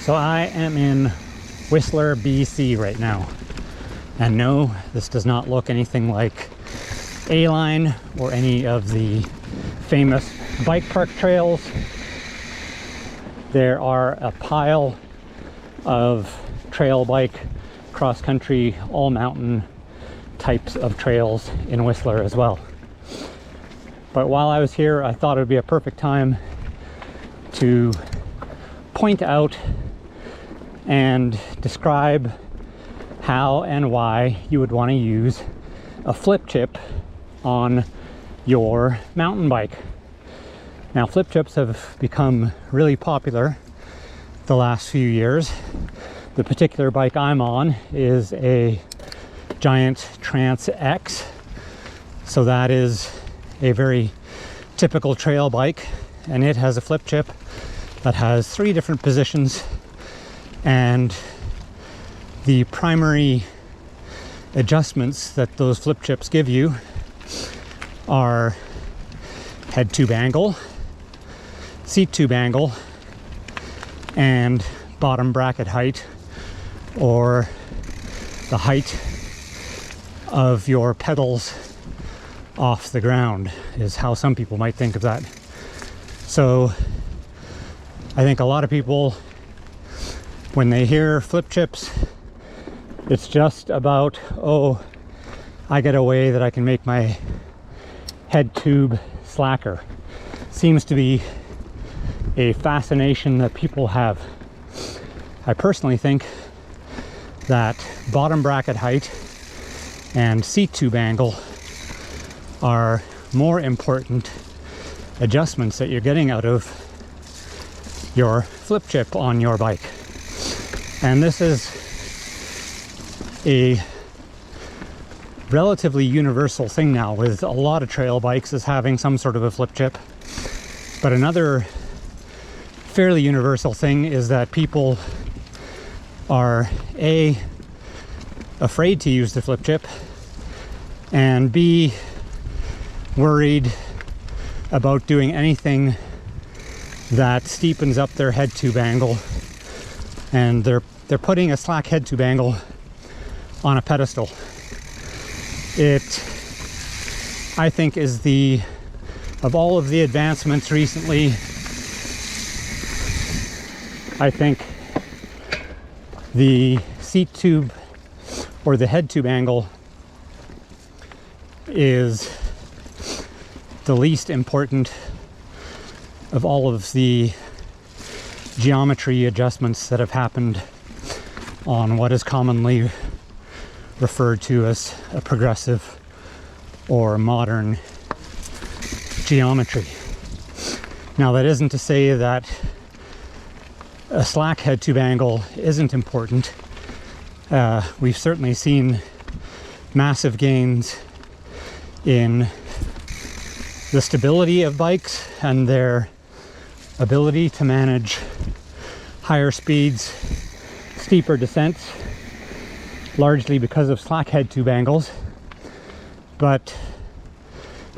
So I am in Whistler, BC right now. And no, this does not look anything like A-Line or any of the famous bike park trails. There are a pile of trail bike, cross-country, all-mountain types of trails in Whistler as well. But while I was here, I thought it would be a perfect time to point out and describe how and why you would want to use a flip chip on your mountain bike. Now, flip chips have become really popular the last few years. The particular bike I'm on is a giant Trance X. So that is a very typical trail bike, and it has a flip chip that has 3 different positions, and the primary adjustments that those flip chips give you are head tube angle, seat tube angle, and bottom bracket height, or the height of your pedals off the ground is how some people might think of that. So I think a lot of people, when they hear flip chips, it's just about, oh, I get a way that I can make my head tube slacker. Seems to be a fascination that people have. I personally think that bottom bracket height and seat tube angle are more important adjustments that you're getting out of your flip chip on your bike. And this is a relatively universal thing now, with a lot of trail bikes as having some sort of a flip chip. But another fairly universal thing is that people are A, afraid to use the flip chip, and B, worried about doing anything that steepens up their head tube angle, and they're putting a slack head tube angle on a pedestal. It, I think, is of all of the advancements recently, I think the seat tube or the head tube angle is the least important of all of the geometry adjustments that have happened on what is commonly referred to as a progressive or modern geometry. Now, that isn't to say that a slack head tube angle isn't important. We've certainly seen massive gains in the stability of bikes and their ability to manage higher speeds, steeper descents, largely because of slack head tube angles. But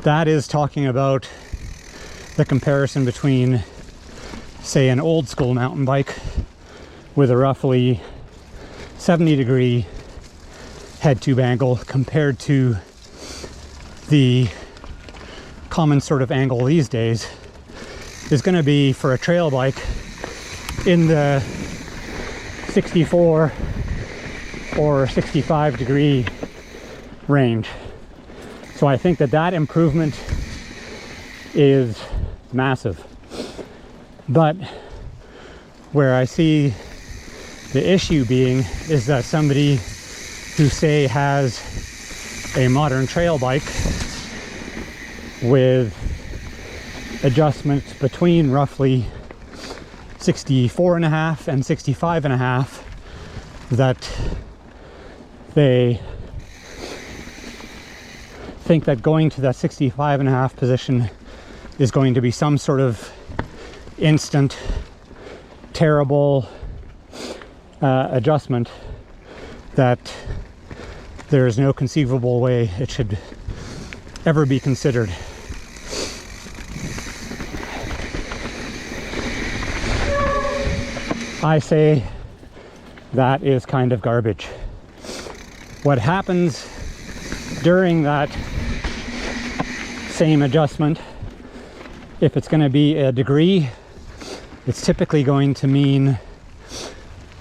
that is talking about the comparison between, say, an old school mountain bike with a roughly 70-degree head tube angle compared to the common sort of angle these days is going to be, for a trail bike, in the 64 or 65 degree range. So I think that improvement is massive. But where I see the issue being is that somebody who, say, has a modern trail bike with adjustments between roughly 64.5 and 65.5, that they think that going to that 65.5 position is going to be some sort of instant, terrible adjustment, that there is no conceivable way it should ever be considered. I say that is kind of garbage. What happens during that same adjustment, if it's going to be a degree, it's typically going to mean,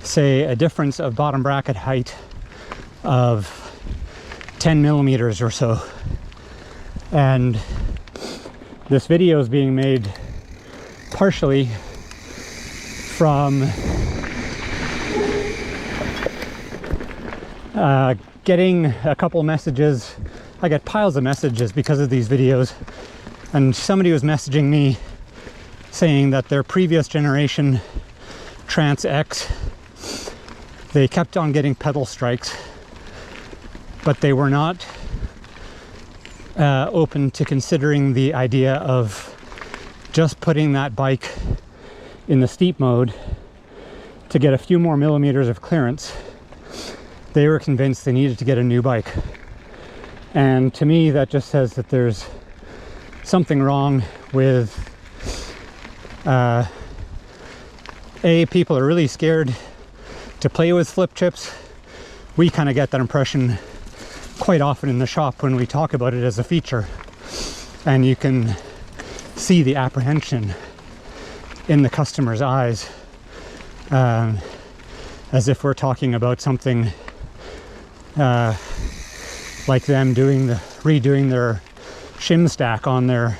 say, a difference of bottom bracket height of 10 millimeters or so. And this video is being made partially from getting a couple messages. I get piles of messages because of these videos, and somebody was messaging me saying that their previous generation Trance X, they kept on getting pedal strikes, but they were not open to considering the idea of just putting that bike in the steep mode to get a few more millimeters of clearance. They were convinced they needed to get a new bike. And to me, that just says that there's something wrong with people are really scared to play with flip chips. We kind of get that impression quite often in the shop when we talk about it as a feature, and you can see the apprehension in the customer's eyes, as if we're talking about something like them redoing their shim stack on their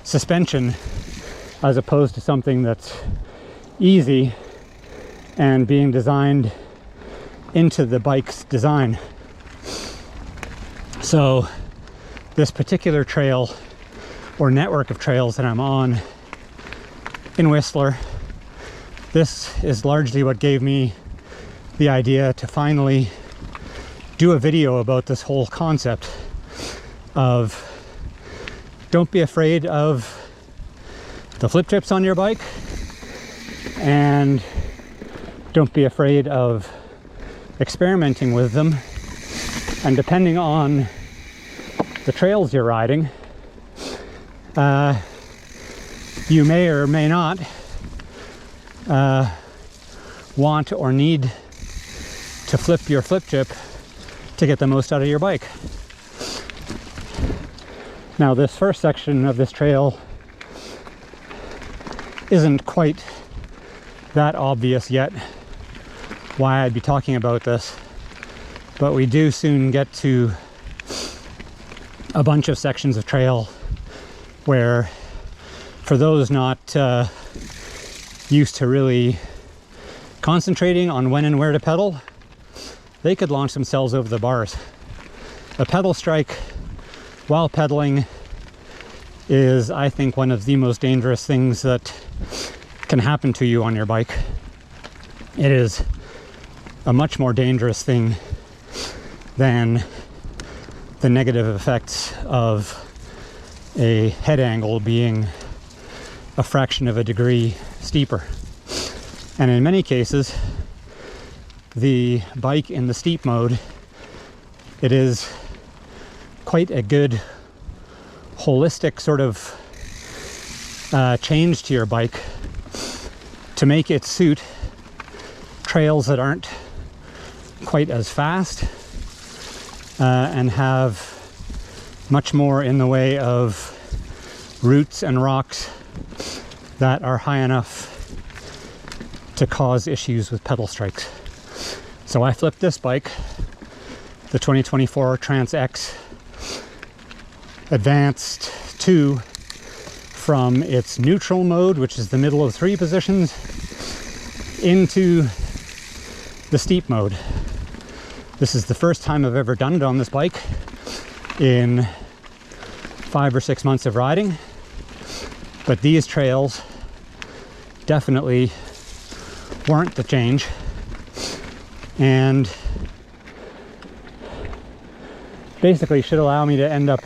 suspension, as opposed to something that's easy and being designed into the bike's design. So this particular trail or network of trails that I'm on in Whistler, this is largely what gave me the idea to finally do a video about this whole concept of don't be afraid of the flip chips on your bike, and don't be afraid of experimenting with them. And depending on the trails you're riding, you may or may not want or need to flip your flip chip to get the most out of your bike. Now, this first section of this trail isn't quite that obvious yet why I'd be talking about this, but we do soon get to a bunch of sections of trail where, for those not used to really concentrating on when and where to pedal, they could launch themselves over the bars. A pedal strike while pedaling is, I think, one of the most dangerous things that can happen to you on your bike. It is a much more dangerous thing than the negative effects of a head angle being a fraction of a degree steeper. And in many cases, the bike in the steep mode, it is quite a good holistic sort of change to your bike to make it suit trails that aren't quite as fast and have much more in the way of roots and rocks that are high enough to cause issues with pedal strikes. So I flipped this bike, the 2024 Trance X Advanced 2, from its neutral mode, which is the middle of 3 positions, into the steep mode. This is the first time I've ever done it on this bike in 5 or 6 months of riding, but these trails definitely warrant the change, and basically should allow me to end up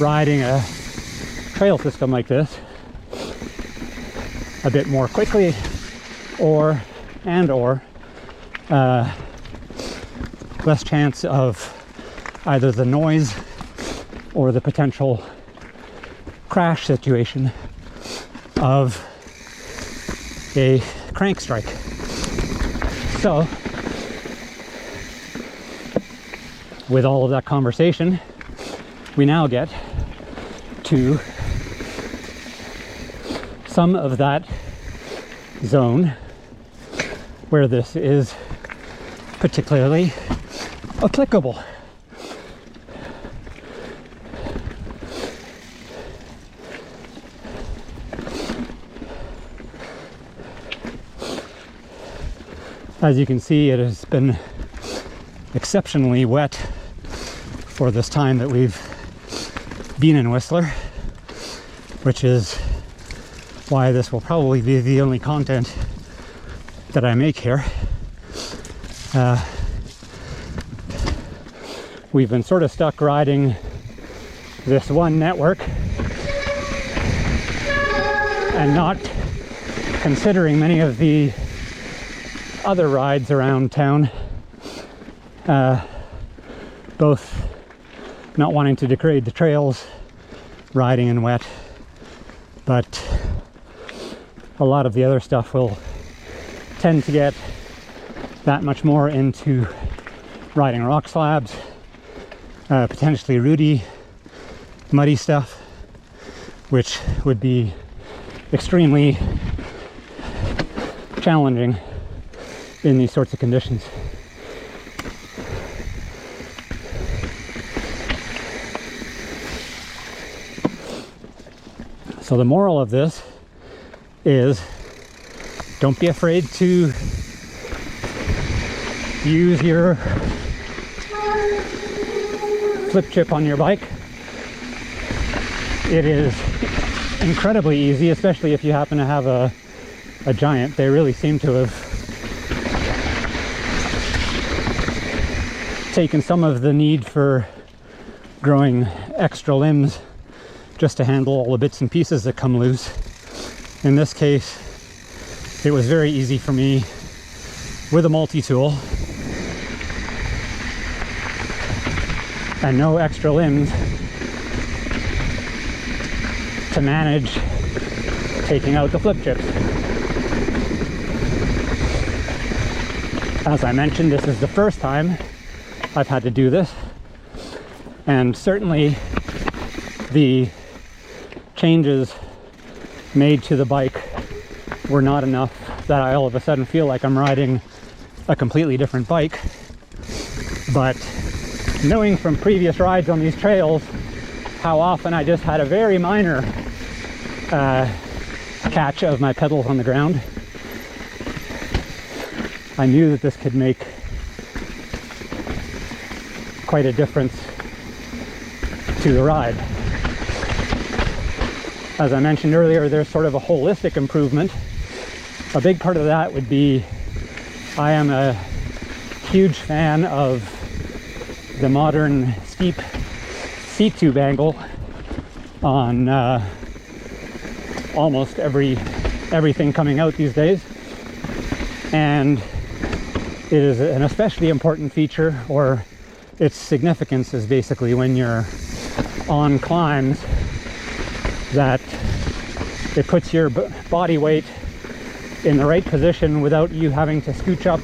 riding a trail system like this a bit more quickly, or less chance of either the noise or the potential crash situation of a crank strike. So, with all of that conversation, we now get to some of that zone where this is particularly applicable. As you can see, it has been exceptionally wet for this time that we've been in Whistler, which is why this will probably be the only content that I make here. We've been sort of stuck riding this one network and not considering many of the other rides around town, both not wanting to degrade the trails, riding in wet, but a lot of the other stuff will tend to get that much more into riding rock slabs, potentially rooty, muddy stuff, which would be extremely challenging in these sorts of conditions. So the moral of this is, don't be afraid to use your flip chip on your bike. It is incredibly easy, especially if you happen to have a Giant. They really seem to have taken some of the need for growing extra limbs just to handle all the bits and pieces that come loose. In this case, it was very easy for me with a multi-tool and no extra limbs to manage taking out the flip chips. As I mentioned, this is the first time I've had to do this, and certainly the changes made to the bike were not enough that I all of a sudden feel like I'm riding a completely different bike. But knowing from previous rides on these trails how often I just had a very minor catch of my pedals on the ground, I knew that this could make quite a difference to the ride. As I mentioned earlier, there's sort of a holistic improvement. A big part of that would be, I am a huge fan of the modern steep seat tube angle on almost everything coming out these days, and it is an especially important feature, or its significance is basically when you're on climbs, that it puts your body weight in the right position without you having to scooch up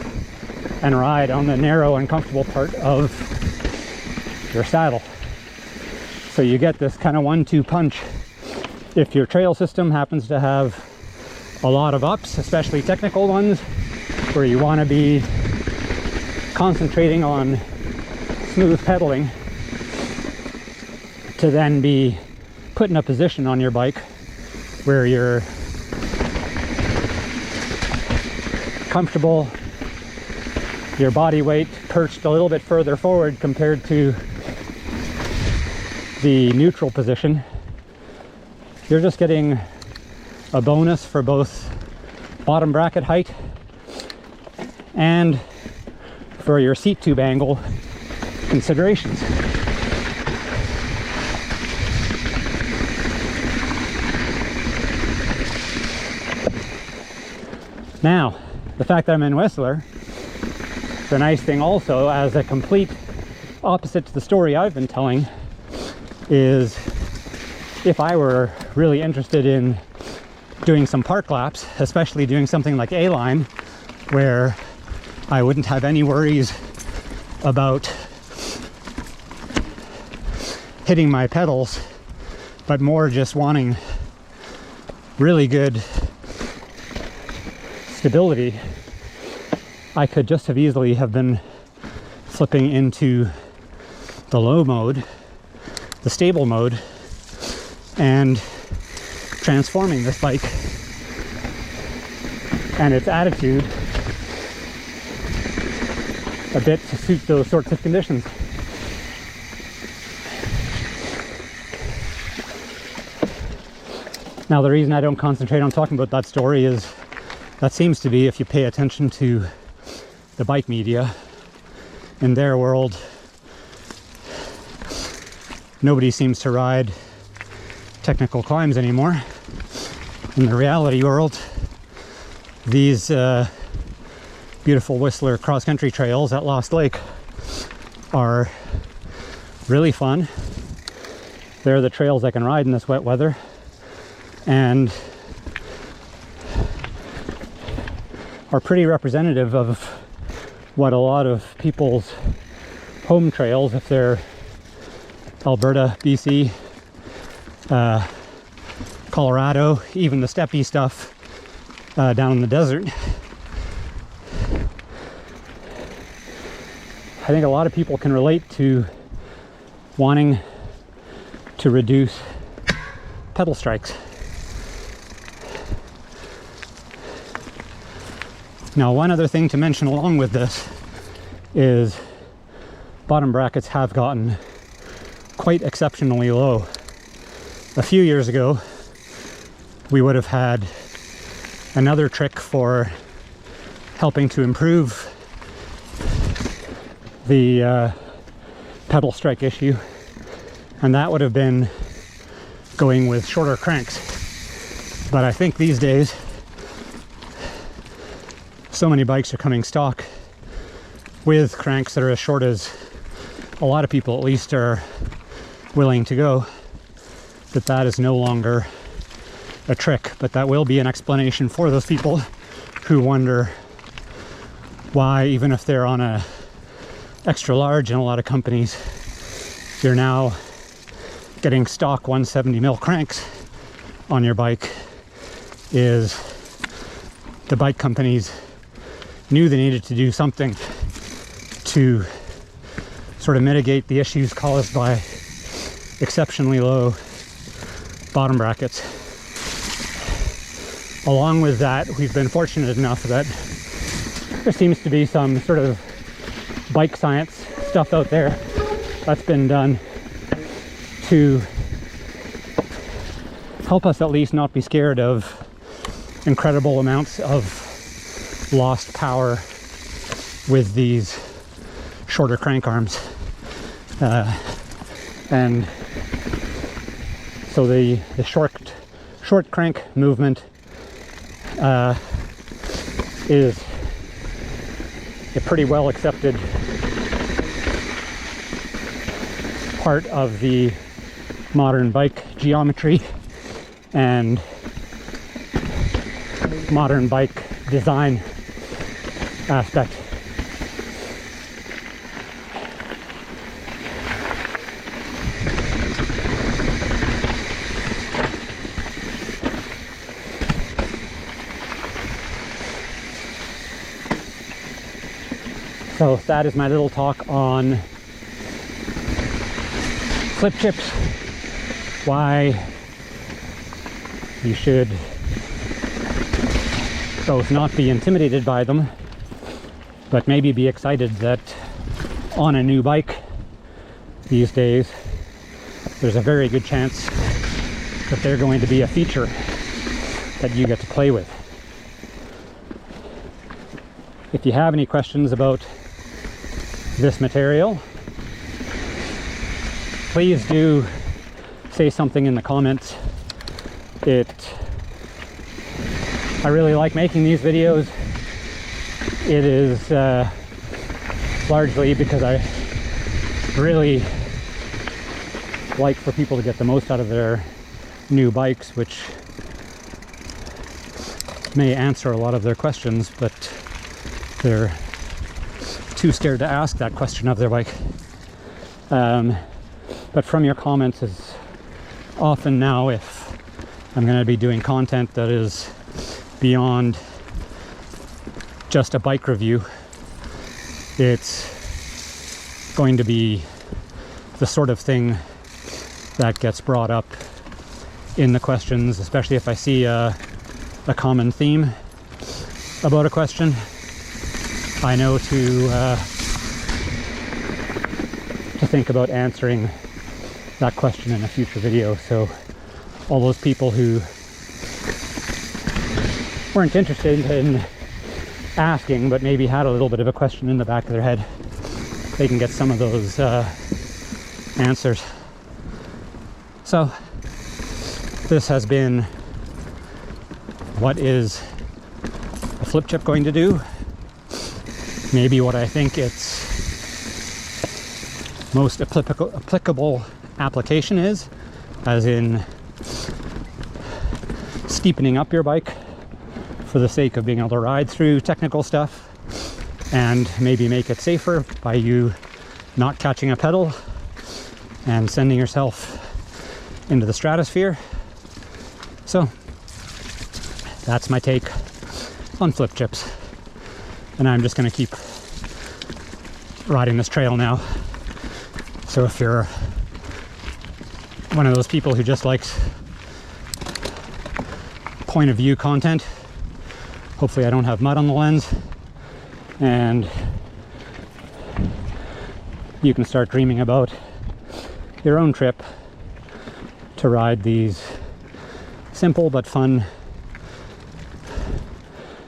and ride on the narrow and comfortable part of your saddle. So you get this kind of 1-2 punch. If your trail system happens to have a lot of ups, especially technical ones, where you want to be concentrating on smooth pedaling, to then be put in a position on your bike where you're comfortable, your body weight perched a little bit further forward compared to the neutral position, you're just getting a bonus for both bottom bracket height and for your seat tube angle considerations. Now, the fact that I'm in Whistler, the nice thing also, as a complete opposite to the story I've been telling, is if I were really interested in doing some park laps, especially doing something like A-line, where I wouldn't have any worries about hitting my pedals, but more just wanting really good stability, I could just have easily have been flipping into the low mode, the stable mode, and transforming this bike and its attitude a bit to suit those sorts of conditions. Now, the reason I don't concentrate on talking about that story is that seems to be, if you pay attention to the bike media, in their world, nobody seems to ride technical climbs anymore. In the reality world, these beautiful Whistler cross-country trails at Lost Lake are really fun. They're the trails I can ride in this wet weather, and are pretty representative of what a lot of people's home trails, if they're Alberta, BC, Colorado, even the steppy stuff down in the desert. I think a lot of people can relate to wanting to reduce pedal strikes. Now, one other thing to mention along with this is bottom brackets have gotten quite exceptionally low. A few years ago, we would have had another trick for helping to improve the pedal strike issue, and that would have been going with shorter cranks. But I think these days, so many bikes are coming stock with cranks that are as short as a lot of people at least are willing to go, that is no longer a trick. But that will be an explanation for those people who wonder why, even if they're on a extra large in a lot of companies, you're now getting stock 170mm cranks on your bike, is the bike companies knew they needed to do something to sort of mitigate the issues caused by exceptionally low bottom brackets. Along with that, we've been fortunate enough that there seems to be some sort of bike science stuff out there that's been done to help us at least not be scared of incredible amounts of lost power with these shorter crank arms. And so the short crank movement is a pretty well accepted part of the modern bike geometry and modern bike design aspect. So that is my little talk on flip chips, why you should both not be intimidated by them, but maybe be excited that on a new bike these days, there's a very good chance that they're going to be a feature that you get to play with. If you have any questions about this material, please do say something in the comments. I really like making these videos. It is largely because I really like for people to get the most out of their new bikes, which may answer a lot of their questions, but they're too scared to ask that question of their bike. But from your comments is often now, if I'm going to be doing content that is beyond just a bike review, it's going to be the sort of thing that gets brought up in the questions, especially if I see a common theme about a question. I know to think about answering that question in a future video. So all those people who weren't interested in asking, but maybe had a little bit of a question in the back of their head, they can get some of those answers. So this has been what is a flip chip going to do, maybe what I think its most applicable application is, as in steepening up your bike for the sake of being able to ride through technical stuff, and maybe make it safer by you not catching a pedal and sending yourself into the stratosphere. So that's my take on flip chips, and I'm just going to keep riding this trail now. So if you're one of those people who just likes point of view content, hopefully I don't have mud on the lens, and you can start dreaming about your own trip to ride these simple but fun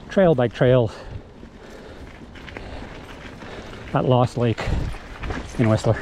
trail bike trails at Lost Lake in Whistler.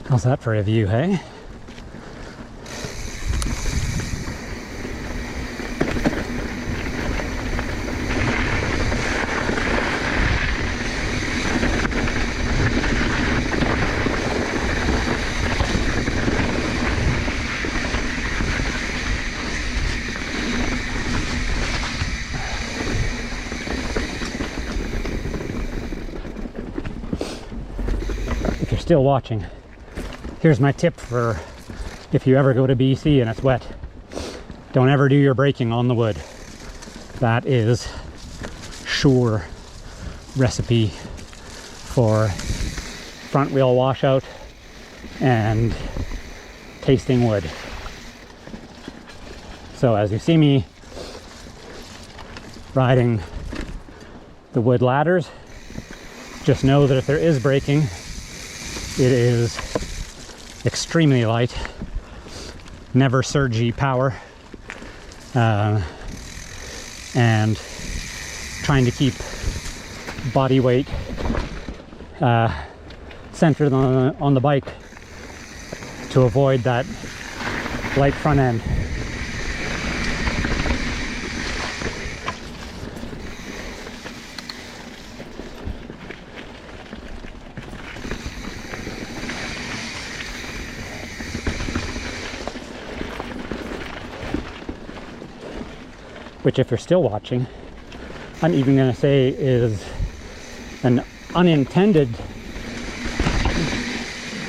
How's that for a view, hey? If you're still watching, here's my tip for if you ever go to BC and it's wet. Don't ever do your braking on the wood. That is sure recipe for front wheel washout and tasting wood. So as you see me riding the wood ladders, just know that if there is braking, it is extremely light, never surgy power, and trying to keep body weight centered on the bike to avoid that light front end. Which, if you're still watching, I'm even going to say is an unintended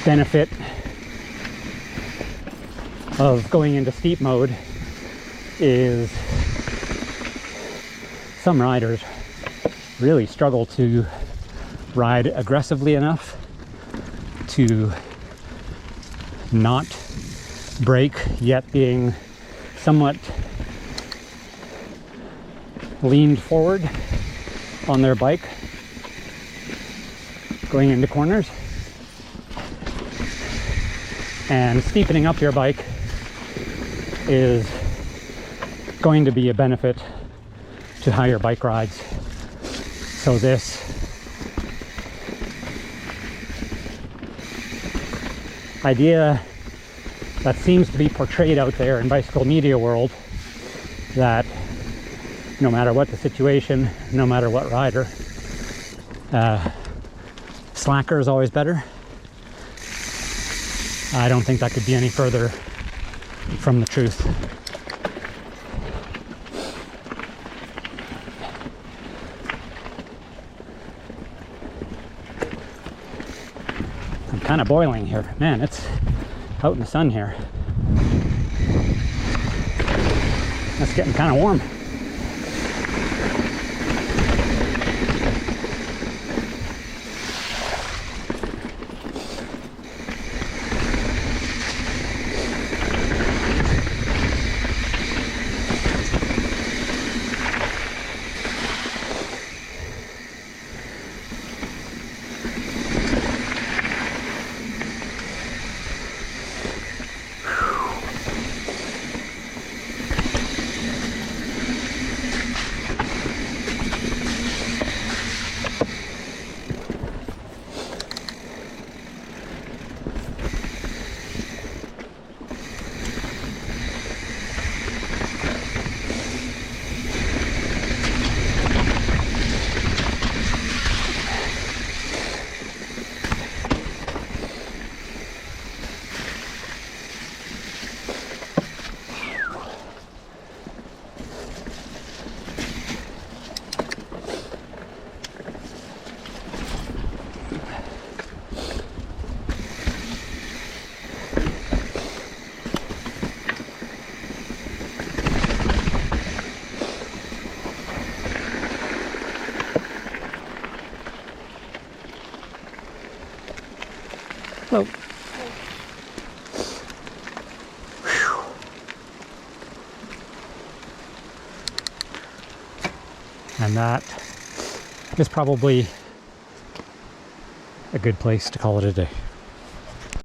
benefit of going into steep mode is some riders really struggle to ride aggressively enough to not brake, yet being somewhat leaned forward on their bike going into corners. And steepening up your bike is going to be a benefit to how your bike rides. So this idea that seems to be portrayed out there in bicycle media world, that no matter what the situation, no matter what rider, slacker is always better. I don't think that could be any further from the truth. I'm kind of boiling here. Man, it's out in the sun here. It's getting kind of warm. Hello. And that is probably a good place to call it a day.